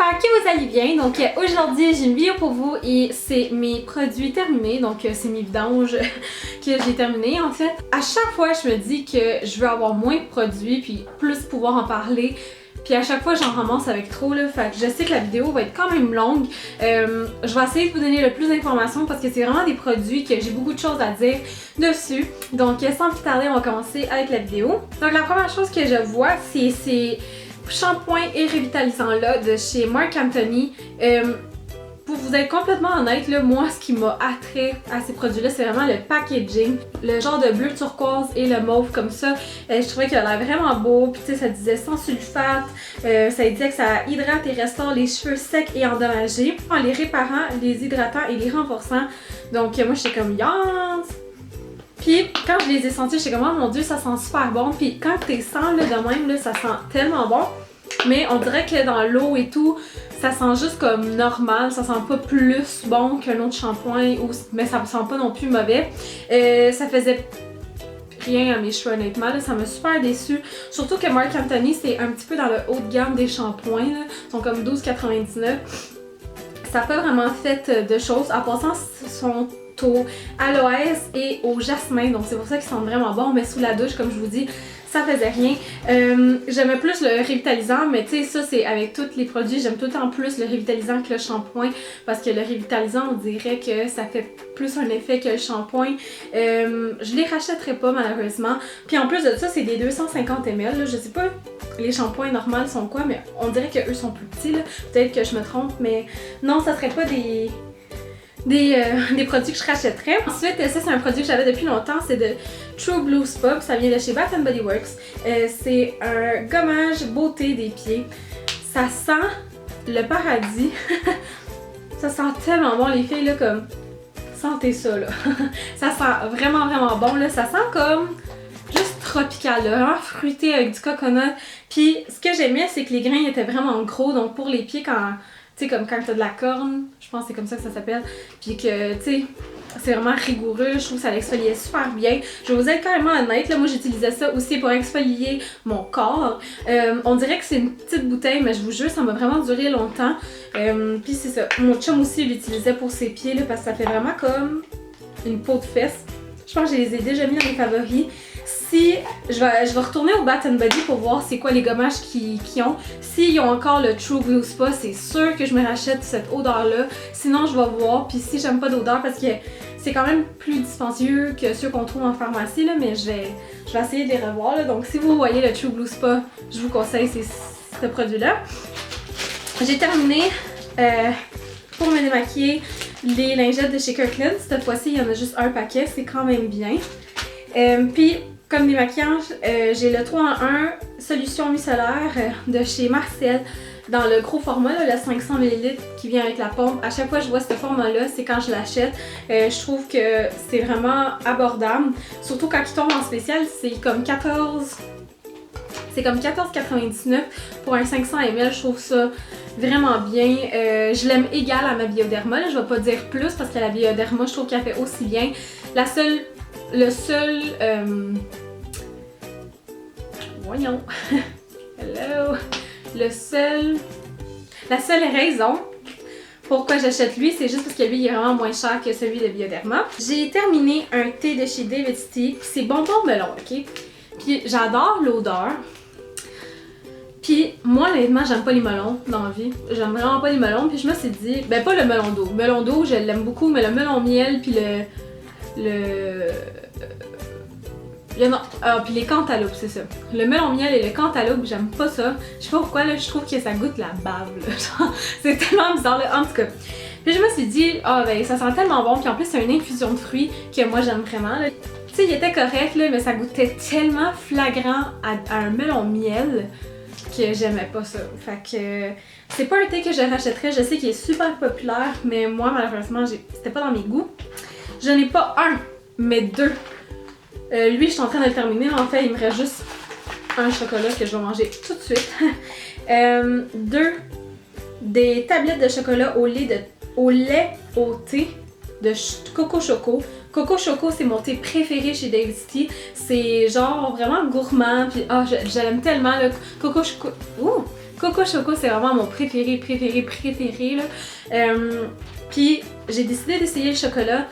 j'espère que vous allez bien. Donc aujourd'hui j'ai une vidéo pour vous et c'est mes produits terminés. Donc c'est mes vidanges que j'ai terminées en fait. À chaque fois je me dis que je veux avoir moins de produits puis plus pouvoir en parler. Puis à chaque fois j'en ramasse avec trop là, fait que je sais que la vidéo va être quand même longue. Je vais essayer de vous donner le plus d'informations parce que c'est vraiment des produits que j'ai beaucoup de choses à dire dessus. Donc sans plus tarder, on va commencer avec la vidéo. Donc la première chose que je vois c'est ces shampoing et revitalisant là de chez Marc Anthony. Pour vous être complètement honnête, là, moi ce qui m'a attrait à ces produits-là, c'est vraiment le packaging. Le genre de bleu turquoise et le mauve comme ça. Je trouvais qu'il a l'air vraiment beau. Puis tu sais, ça disait sans sulfate. Ça disait que ça hydrate et restaure les cheveux secs et endommagés en les réparant, les hydratant et les renforçant. Donc moi j'étais comme yes! Puis quand je les ai sentis, j'étais comme oh mon dieu, ça sent super bon. Puis quand tu les sens là, de même, là, ça sent tellement bon. Mais on dirait que dans l'eau et tout, ça sent juste comme normal, ça sent pas plus bon qu'un autre shampoing, mais ça sent pas non plus mauvais. Ça faisait rien à mes cheveux honnêtement, là, ça m'a super déçue. Surtout que Marc Anthony, c'est un petit peu dans le haut de gamme des shampoings, là. Ils sont comme 12,99. Ça n'a pas vraiment fait de choses. En passant, sont au aloès et au jasmin, donc c'est pour ça qu'ils sentent vraiment bon, mais sous la douche, comme je vous dis, ça faisait rien. J'aimais plus le revitalisant, mais tu sais, ça c'est avec tous les produits, j'aime tout le temps plus le revitalisant que le shampoing, parce que le revitalisant, on dirait que ça fait plus un effet que le shampoing. Je les rachèterai pas malheureusement. Puis en plus de ça, c'est des 250 ml, là. Je sais pas les shampoings normaux sont quoi, mais on dirait que eux sont plus petits, là. Peut-être que je me trompe, mais non, ça serait pas des produits que je rachèterais. Ensuite, ça c'est un produit que j'avais depuis longtemps, c'est de True Blue Spa, ça vient de chez Bath & Body Works. C'est un gommage beauté des pieds. Ça sent le paradis. Ça sent tellement bon les filles là, comme sentez ça là. Ça sent vraiment bon là, ça sent comme juste tropical là, vraiment fruité avec du coconut. Puis ce que j'aimais c'est que les grains étaient vraiment gros, donc pour les pieds quand tu sais, comme quand t'as de la corne, je pense que c'est comme ça que ça s'appelle, puis que, tu sais, c'est vraiment rigoureux, je trouve que ça l'exfoliait super bien. Je vais vous être carrément honnête, là, moi j'utilisais ça aussi pour exfolier mon corps. On dirait que c'est une petite bouteille, mais je vous jure, ça m'a vraiment duré longtemps. Puis c'est ça, mon chum aussi l'utilisait pour ses pieds, là, parce que ça fait vraiment comme une peau de fesse. Je pense que je les ai déjà mis dans mes favoris. Si je vais retourner au Bath & Body pour voir c'est quoi les gommages qu'ils ont. S'ils ont encore le True Blue Spa, c'est sûr que je me rachète cette odeur-là. Sinon, je vais voir. Puis si j'aime pas d'odeur, parce que c'est quand même plus dispendieux que ceux qu'on trouve en pharmacie, là, mais je vais essayer de les revoir. Là. Donc si vous voyez le True Blue Spa, je vous conseille ce produit-là. J'ai terminé pour me démaquiller les lingettes de chez Kirkland. Cette fois-ci, il y en a juste un paquet, c'est quand même bien. Puis comme démaquillage, j'ai le 3 en 1 solution micellaire de chez Marcel dans le gros format, là, le 500 ml qui vient avec la pompe. À chaque fois que je vois ce format-là, c'est quand je l'achète. Je trouve que c'est vraiment abordable. Surtout quand il tombe en spécial, c'est comme 14... C'est comme 14,99 pour un 500 ml, je trouve ça vraiment bien. Je l'aime égal à ma Bioderma, là, je vais pas dire plus parce que la Bioderma, je trouve qu'elle fait aussi bien. Voyons. Hello. La seule raison pourquoi j'achète lui, c'est juste parce que lui il est vraiment moins cher que celui de Bioderma. J'ai terminé un thé de chez David's Tea, c'est bonbon melon, ok? Puis j'adore l'odeur. Puis moi honnêtement j'aime pas les melons dans la vie, j'aime vraiment pas les melons, puis je me suis dit, ben pas le melon d'eau, je l'aime beaucoup, mais le melon miel puis puis les cantaloupes, c'est ça. Le melon miel et le cantaloupe, j'aime pas ça. Je sais pas pourquoi, là, je trouve que ça goûte la bave, là. C'est tellement bizarre, là. En tout cas. Puis je me suis dit, ben ça sent tellement bon, puis en plus c'est une infusion de fruits que moi j'aime vraiment, là. Tu sais, il était correct, là, mais ça goûtait tellement flagrant à un melon miel que j'aimais pas ça. Fait que c'est pas un thé que je rachèterais, je sais qu'il est super populaire, mais moi malheureusement c'était pas dans mes goûts. Je n'ai pas un, mais deux. Lui je suis en train de le terminer, en fait il me reste juste un chocolat que je vais manger tout de suite. Des tablettes de chocolat au lait au thé de Coco Choco. Coco Choco, c'est mon thé préféré chez David's Tea. C'est genre vraiment gourmand, puis je l'aime tellement, le Coco Choco. Ouh! Coco Choco, c'est vraiment mon préféré là. Puis j'ai décidé d'essayer le chocolat.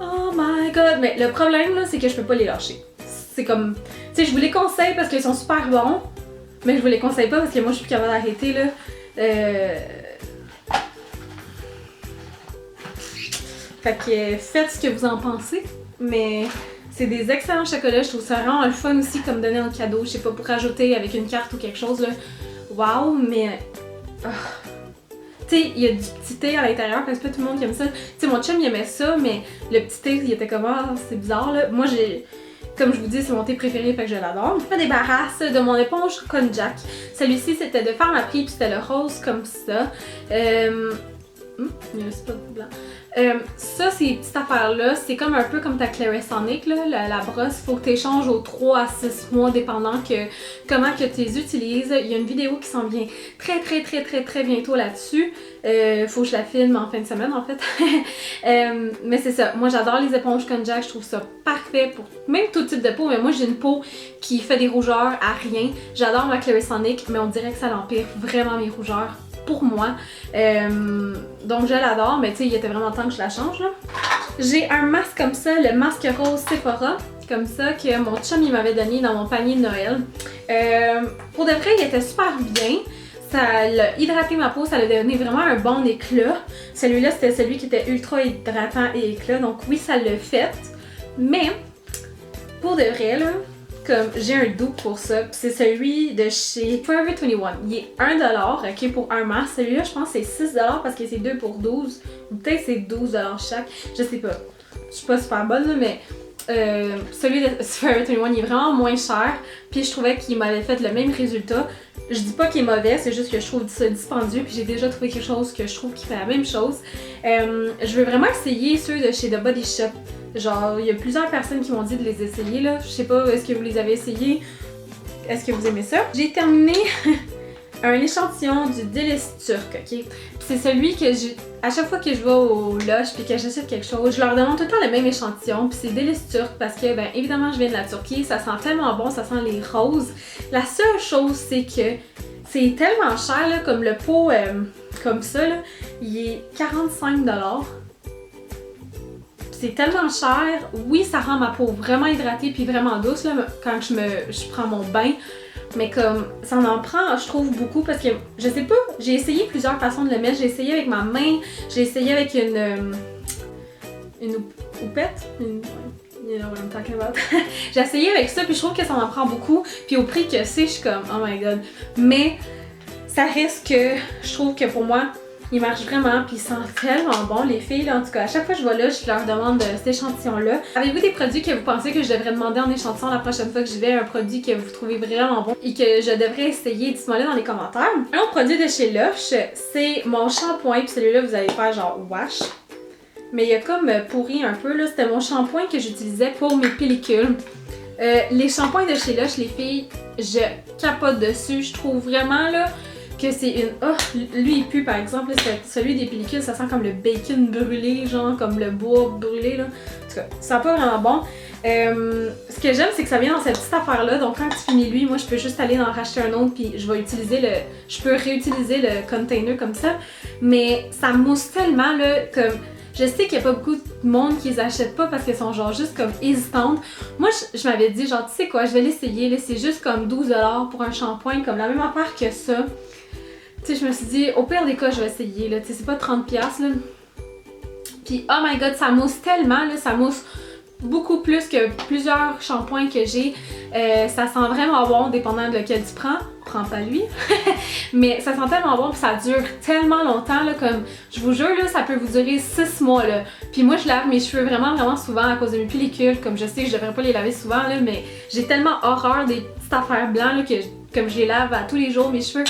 Oh my god! Mais le problème là, c'est que je peux pas les lâcher. C'est comme, tu sais, je vous les conseille parce qu'ils sont super bons, mais je vous les conseille pas parce que moi je suis plus capable d'arrêter là. Fait que faites ce que vous en pensez, mais c'est des excellents chocolats, je trouve ça vraiment le fun aussi comme donner en cadeau, je sais pas, pour rajouter avec une carte ou quelque chose là. Waouh, mais... Tu sais, il y a du petit thé à l'intérieur, parce que pas tout le monde qui aime ça. Tu sais, mon chum il aimait ça, mais le petit thé, il était comme, ah, c'est bizarre là. Moi j'ai... Comme je vous dis, c'est mon thé préféré, fait que je l'adore. Je me débarrasse de mon éponge Konjac. Celui-ci, c'était de faire ma prix, puis c'était le rose comme ça. Il y a un spot blanc. Ça, ces petites affaires-là, c'est comme un peu comme ta Clarisonic, là, la brosse. Faut que tu échanges aux 3 à 6 mois, dépendant que comment que tu les utilises. Il y a une vidéo qui s'en vient très bientôt là-dessus. Faut que je la filme en fin de semaine, en fait. Mais c'est ça. Moi, j'adore les éponges Konjac. Je trouve ça parfait pour même tout type de peau. Mais moi, j'ai une peau qui fait des rougeurs à rien. J'adore ma Clarisonic, mais on dirait que ça l'empire vraiment mes rougeurs. Pour moi. Donc je l'adore, mais tu sais, il était vraiment temps que je la change là. J'ai un masque comme ça, le masque rose Sephora, comme ça, que mon chum il m'avait donné dans mon panier de Noël. Pour de vrai, il était super bien. Ça a hydraté ma peau, ça a donné vraiment un bon éclat. Celui-là, c'était celui qui était ultra hydratant et éclat, donc oui, ça l'a fait. Mais, pour de vrai, là, comme j'ai un dupe pour ça, c'est celui de chez Forever 21. Il est 1$, ok, pour un masque. Celui-là, je pense que c'est 6$ parce que c'est 2 pour 12. Ou peut-être c'est 12$ chaque. Je sais pas. Je suis pas super bonne, là, mais celui de Forever 21, il est vraiment moins cher. Puis je trouvais qu'il m'avait fait le même résultat. Je dis pas qu'il est mauvais, c'est juste que je trouve ça dispendieux. Puis j'ai déjà trouvé quelque chose que je trouve qui fait la même chose. Je veux vraiment essayer ceux de chez The Body Shop. Genre, il y a plusieurs personnes qui m'ont dit de les essayer là. Je sais pas, est-ce que vous les avez essayés? Est-ce que vous aimez ça? J'ai terminé un échantillon du délice turc, ok? C'est celui que à chaque fois que je vais au Lush puis que j'achète quelque chose, je leur demande tout le temps le même échantillon. Puis c'est délice turc parce que, ben évidemment, je viens de la Turquie, ça sent tellement bon, ça sent les roses. La seule chose, c'est que c'est tellement cher là, comme le pot comme ça, là, il est 45$. C'est tellement cher. Oui, ça rend ma peau vraiment hydratée puis vraiment douce là, quand je prends mon bain. Mais comme, ça en prend, je trouve, beaucoup parce que, je sais pas, j'ai essayé plusieurs façons de le mettre. J'ai essayé avec ma main, j'ai essayé avec une houppette. You know what I'm talking about. J'ai essayé avec ça puis je trouve que ça en prend beaucoup. Puis au prix que c'est, je suis comme, oh my god. Mais ça reste que, je trouve que pour moi, il marche vraiment, puis il sent tellement bon, les filles, là, en tout cas, à chaque fois que je vais là, je leur demande cet échantillon-là. Avez-vous des produits que vous pensez que je devrais demander en échantillon la prochaine fois que j'y vais, un produit que vous trouvez vraiment bon et que je devrais essayer? Dites-moi là dans les commentaires. Un autre produit de chez Lush, c'est mon shampoing, puis celui-là, vous allez faire genre wash. Mais il a comme pourri un peu, là, c'était mon shampoing que j'utilisais pour mes pellicules. Les shampoings de chez Lush, les filles, je capote dessus, je trouve vraiment, là, que c'est une... Oh, lui il pue par exemple, celui des pellicules, ça sent comme le bacon brûlé, genre comme le bois brûlé là. En tout cas, ça sent pas vraiment bon. Ce que j'aime, c'est que ça vient dans cette petite affaire-là, donc quand tu finis lui, moi je peux juste aller en racheter un autre puis je vais utiliser je peux réutiliser le container comme ça. Mais ça mousse tellement là, comme... Je sais qu'il n'y a pas beaucoup de monde qui les achète pas parce qu'elles sont genre juste comme hésitantes. Moi, je m'avais dit genre, tu sais quoi, je vais l'essayer, là, c'est juste comme 12$ pour un shampoing, comme la même affaire que ça. Tu sais, je me suis dit, au pire des cas, je vais essayer, là, tu sais, c'est pas 30$, là. Puis, oh my god, ça mousse tellement, là, ça mousse beaucoup plus que plusieurs shampoings que j'ai. Ça sent vraiment bon, dépendant de lequel tu prends. Prends pas lui. Mais ça sent tellement bon, puis ça dure tellement longtemps, là, comme, je vous jure, là, ça peut vous durer 6 mois, là. Puis moi, je lave mes cheveux vraiment souvent à cause de mes pellicules, comme je sais que je devrais pas les laver souvent, là, mais j'ai tellement horreur des petites affaires blancs, là, que comme je les lave à tous les jours, mes cheveux.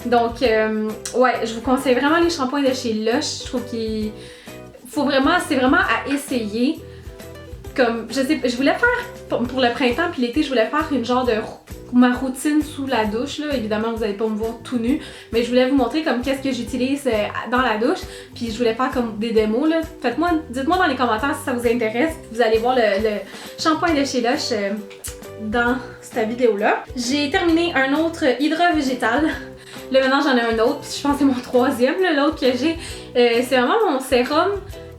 Donc, ouais, je vous conseille vraiment les shampoings de chez Lush. Je trouve qu'il faut vraiment, c'est vraiment à essayer. Comme, je sais, je voulais faire, pour le printemps puis l'été, je voulais faire une genre de ma routine sous la douche, là. Évidemment, vous n'allez pas me voir tout nu, mais je voulais vous montrer comme qu'est-ce que j'utilise dans la douche. Puis je voulais faire comme des démos, là. Dites-moi dans les commentaires si ça vous intéresse. Vous allez voir le shampoing de chez Lush dans cette vidéo-là. J'ai terminé un autre Hydra Végétal. Là maintenant j'en ai un autre, puis je pense que c'est mon troisième, l'autre que j'ai. C'est vraiment mon sérum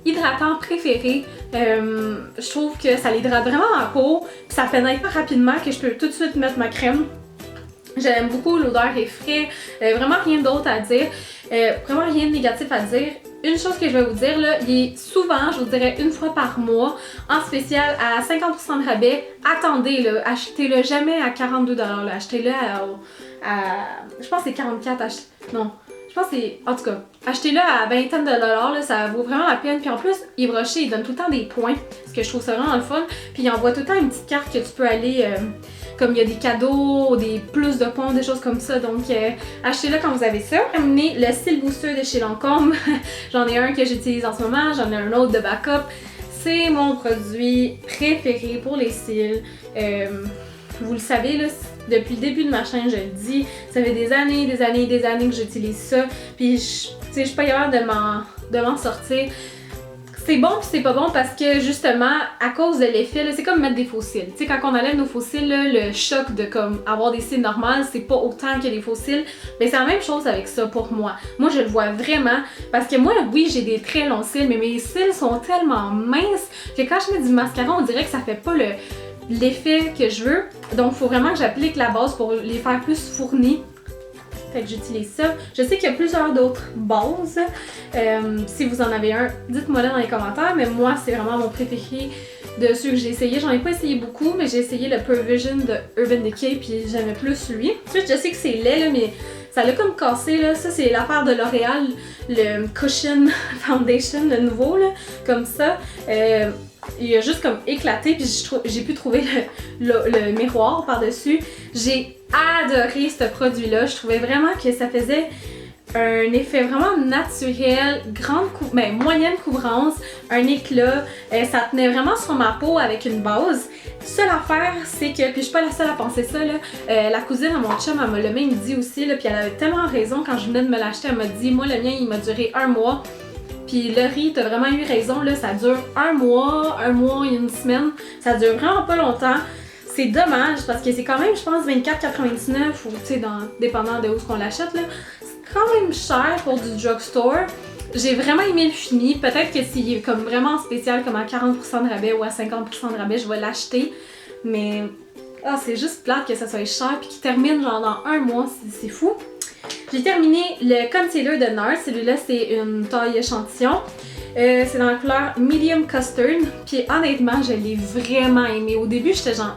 hydratant préféré. Je trouve que ça l'hydrate vraiment ma peau, puis ça pénètre pas rapidement, que je peux tout de suite mettre ma crème. J'aime beaucoup, l'odeur est frais, vraiment rien d'autre à dire, vraiment rien de négatif à dire. Une chose que je vais vous dire, là, il est souvent, je vous dirais une fois par mois, en spécial à 50% de rabais. Attendez, là, achetez-le jamais à 42$, là, achetez-le je pense que c'est 44$, non. Je pense que c'est, en tout cas, achetez-le à vingtaine de dollars, là, ça vaut vraiment la peine. Puis en plus, Yves Rocher, il donne tout le temps des points, parce que je trouve ça vraiment le fun. Puis il envoie tout le temps une petite carte que tu peux aller, comme il y a des cadeaux, des plus de points, des choses comme ça. Donc achetez-le quand vous avez ça. Terminé le Cils Booster de chez Lancôme. J'en ai un que j'utilise en ce moment, j'en ai un autre de backup. C'est mon produit préféré pour les cils. Vous le savez, là, depuis le début de ma chaîne, je le dis, ça fait des années que j'utilise ça, puis je suis pas capable de m'en sortir. C'est bon puis c'est pas bon parce que justement, à cause de l'effet, c'est comme mettre des faux cils. Tu sais, quand on enlève nos faux cils, là, le choc de comme avoir des cils normaux, c'est pas autant que les faux cils, mais c'est la même chose avec ça pour moi. Moi, je le vois vraiment parce que moi, oui, j'ai des très longs cils, mais mes cils sont tellement minces que quand je mets du mascara, on dirait que ça fait pas l'effet que je veux. Donc, il faut vraiment que j'applique la base pour les faire plus fournis. Fait que j'utilise ça. Je sais qu'il y a plusieurs d'autres bases. Si vous en avez un, dites-moi là dans les commentaires. Mais moi, c'est vraiment mon préféré de ceux que j'ai essayé. J'en ai pas essayé beaucoup, mais j'ai essayé le Pure Vision de Urban Decay, puis j'aimais plus lui. Ensuite, je sais que c'est laid, là, mais ça l'a comme cassé, là. Ça, c'est l'affaire de L'Oréal, le Cushion Foundation, le nouveau, là, comme ça. Il a juste comme éclaté, puis j'ai pu trouver le miroir par-dessus. J'ai adoré ce produit-là. Je trouvais vraiment que ça faisait un effet vraiment naturel, moyenne couvrance, un éclat. Ça tenait vraiment sur ma peau avec une base. Seule affaire, c'est que, puis je suis pas la seule à penser ça, là, la cousine à mon chum, elle m'a le même dit aussi, là, puis elle avait tellement raison quand je venais de me l'acheter. Elle m'a dit, moi le mien il m'a duré 1 mois. Puis Laurie, t'as vraiment eu raison, là, ça dure 1 mois et une semaine. Ça dure vraiment pas longtemps. C'est dommage parce que c'est quand même, je pense, 24,99 ou tu sais, dépendant de où qu'on l'achète, là. C'est quand même cher pour du drugstore. J'ai vraiment aimé le fini. Peut-être que s'il est comme vraiment spécial, comme à 40% de rabais ou à 50% de rabais, je vais l'acheter. Mais c'est juste plate que ça soit cher puis qu'il termine genre dans 1 mois, c'est fou. J'ai terminé le concealer de NARS. Celui-là, c'est une taille échantillon. C'est dans la couleur Medium Custard. Puis honnêtement, je l'ai vraiment aimé. Au début, j'étais genre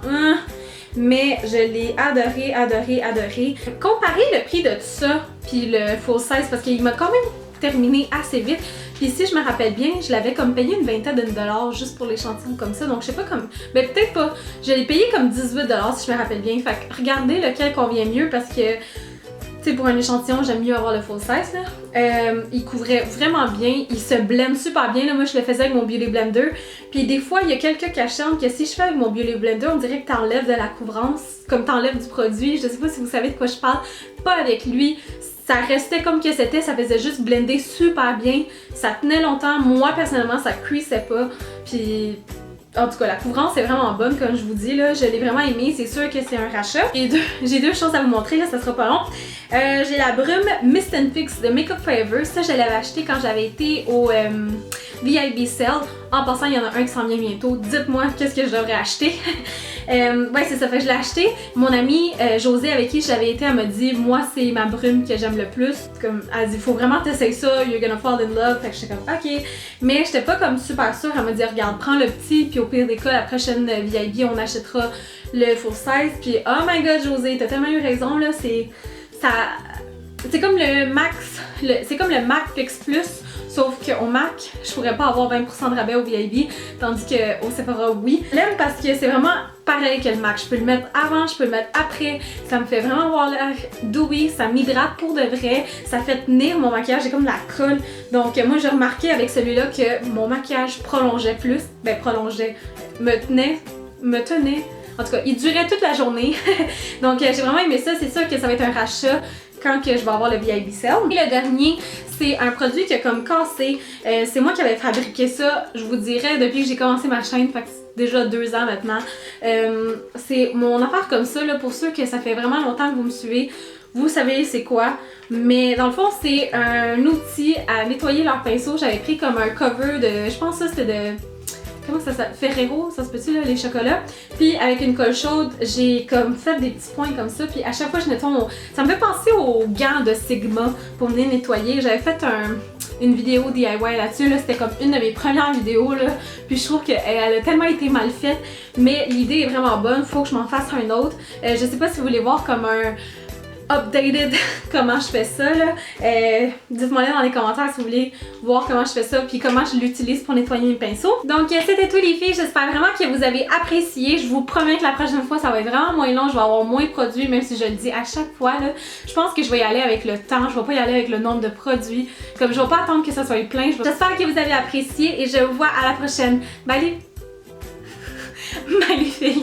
mais je l'ai adoré, adoré, adoré. Comparé le prix de tout ça, puis le full size, parce qu'il m'a quand même terminé assez vite. Puis si je me rappelle bien, je l'avais comme payé une vingtaine de dollars juste pour l'échantillon comme ça. Donc je sais pas comme... Ben peut-être pas. Je l'ai payé comme 18$ si je me rappelle bien. Fait que regardez lequel convient mieux parce que... pour un échantillon, j'aime mieux avoir le full size. Là. Il couvrait vraiment bien, il se blende super bien. Là. Moi, je le faisais avec mon Beauty Blender. Puis des fois, il y a quelques cachantes que si je fais avec mon Beauty Blender, on dirait que t'enlèves de la couvrance, comme t'enlèves du produit. Je sais pas si vous savez de quoi je parle. Pas avec lui. Ça restait comme que c'était, ça faisait juste blender super bien. Ça tenait longtemps. Moi, personnellement, ça creasait pas. Puis... En tout cas, la couvrance est vraiment bonne, comme je vous dis, là. Je l'ai vraiment aimé. C'est sûr que c'est un rachat. J'ai deux choses à vous montrer, là, ça sera pas long. J'ai la brume Mist & Fix de Makeup Forever. Ça, je l'avais acheté quand j'avais été au VIB Sale. En passant, il y en a un qui s'en vient bientôt. Dites-moi qu'est-ce que je devrais acheter. Ouais, c'est ça. Fait que je l'ai acheté. Mon amie Josée, avec qui j'avais été, elle m'a dit, moi, c'est ma brume que j'aime le plus. Comme, elle dit, faut vraiment t'essayer ça. You're gonna fall in love. Fait que j'étais comme, ok. Mais j'étais pas comme super sûre. Elle m'a dit, regarde, prends le petit, puis au pire des cas, la prochaine VIB, on achètera le full size. Puis, oh my god, Josée, t'as tellement eu raison, là. C'est comme le Max, c'est comme le Mac Fix Plus, sauf qu'au Mac, je pourrais pas avoir 20% de rabais au VIB, tandis qu'au Sephora, oui. Je l'aime parce que c'est vraiment pareil que le Mac. Je peux le mettre avant, je peux le mettre après. Ça me fait vraiment avoir l'air dewy, ça m'hydrate pour de vrai. Ça fait tenir mon maquillage, j'ai comme de la colle. Donc moi, j'ai remarqué avec celui-là que mon maquillage prolongeait plus. Ben prolongeait, me tenait. En tout cas, il durait toute la journée. Donc j'ai vraiment aimé ça. C'est sûr que ça va être un rachat quand que je vais avoir le VIB Sale. Et le dernier, c'est un produit qui a comme cassé. C'est moi qui avais fabriqué ça, je vous dirais, depuis que j'ai commencé ma chaîne. Fait que c'est déjà 2 ans maintenant. C'est mon affaire comme ça, là, pour ceux que ça fait vraiment longtemps que vous me suivez. vous savez c'est quoi. Mais dans le fond, c'est un outil à nettoyer leur pinceau. J'avais pris comme un cover de, je pense que ça c'était de... Comment ça s'appelle? Ferrero, ça se peut-tu là, les chocolats? Puis avec une colle chaude, j'ai comme fait des petits points comme ça. Puis à chaque fois je nettoie mon... Ça me fait penser aux gants de Sigma pour venir nettoyer. J'avais fait une vidéo DIY là-dessus, là, c'était comme une de mes premières vidéos là. Puis je trouve qu'elle a tellement été mal faite. Mais l'idée est vraiment bonne, faut que je m'en fasse un autre. Je sais pas si vous voulez voir comme un... updated comment je fais ça là. Dites-moi là dans les commentaires si vous voulez voir comment je fais ça puis comment je l'utilise pour nettoyer mes pinceaux. Donc c'était tout les filles, j'espère vraiment que vous avez apprécié. Je vous promets que la prochaine fois ça va être vraiment moins long, je vais avoir moins de produits même si je le dis à chaque fois là. Je pense que je vais y aller avec le temps, je vais pas y aller avec le nombre de produits. Comme je vais pas attendre que ça soit plein. J'espère que vous avez apprécié et je vous vois à la prochaine. Bye les... Bye les filles!